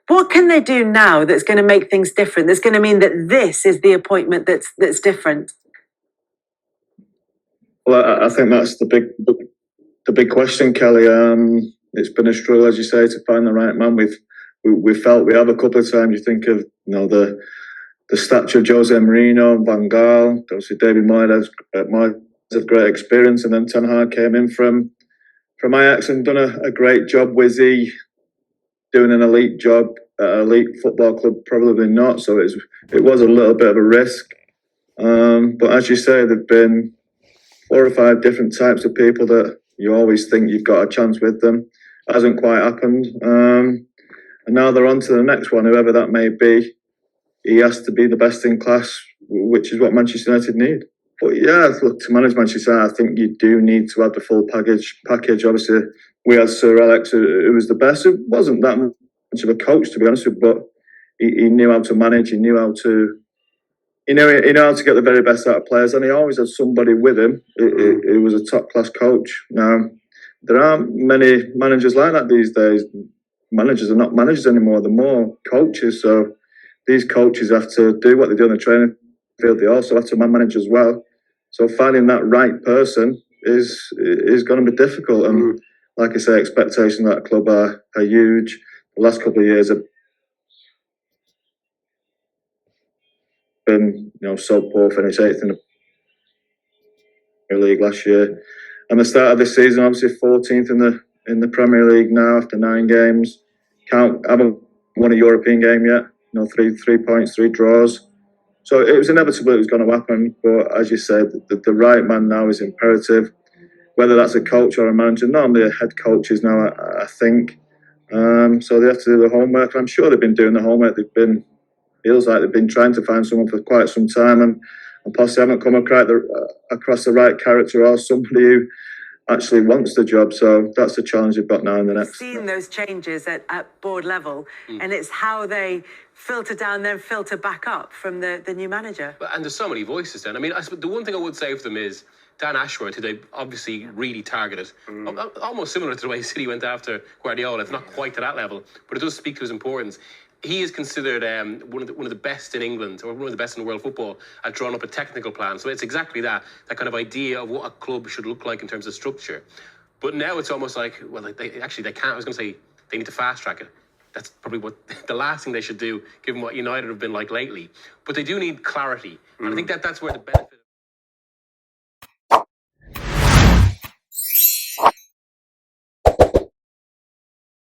What can they do now that's going to make things different? That's going to mean that this is the appointment that's different. Well, I think that's the big question, Kelly. It's been a struggle, as you say, to find the right man. We felt we have a couple of times. You think of the stature of Jose Mourinho, Van Gaal, obviously David Moyes had great experience, and then Ten Hag came in from Ajax and done a great job. Was he doing an elite job at an elite football club? Probably not. So it was a little bit of a risk. But as you say, there've been 4 or 5 different types of people that you always think you've got a chance with them. Hasn't quite happened. And now they're on to the next one, whoever that may be. He has to be the best in class, which is what Manchester United need. But yeah, look, to manage Manchester United, I think you do need to have the full package. Obviously, we had Sir Alex, who was the best. It wasn't that much of a coach, to be honest with you, but he knew how to manage. He knew how to get the very best out of players, and he always had somebody with him who was a top-class coach. Now, there aren't many managers like that these days. Managers are not managers anymore. They're more coaches. So these coaches have to do what they do on the training field. They also have to manage as well. So finding that right person is going to be difficult. And like I say, expectations at that club are huge. The last couple of years have been, so poor. Finished 8th in the Premier League last year, and the start of this season, obviously 14th in the Premier League now after 9 games. Haven't won a European game yet. 3 points, 3 draws. So it was inevitable it was going to happen. But as you said, the right man now is imperative. Whether that's a coach or a manager, normally a head coaches now, I think. So they have to do the homework. I'm sure they've been doing the homework. Feels like they've been trying to find someone for quite some time, and possibly haven't come across the right character or somebody who actually wants the job. So that's the challenge they've got now in the next. Seen those changes at board level, and it's how they filter down, then filter back up from the new manager. And there's so many voices then. I mean, the one thing I would say for them is Dan Ashworth, who they obviously really targeted, almost similar to the way City went after Guardiola. It's not quite to that level, but it does speak to his importance. He is considered one of the best in England, or one of the best in world football, at drawing up a technical plan. So it's exactly that kind of idea of what a club should look like in terms of structure. But now it's almost like, well, they can't. I was going to say they need to fast track it. That's probably the last thing they should do, given what United have been like lately. But they do need clarity, and I think that's where the benefit.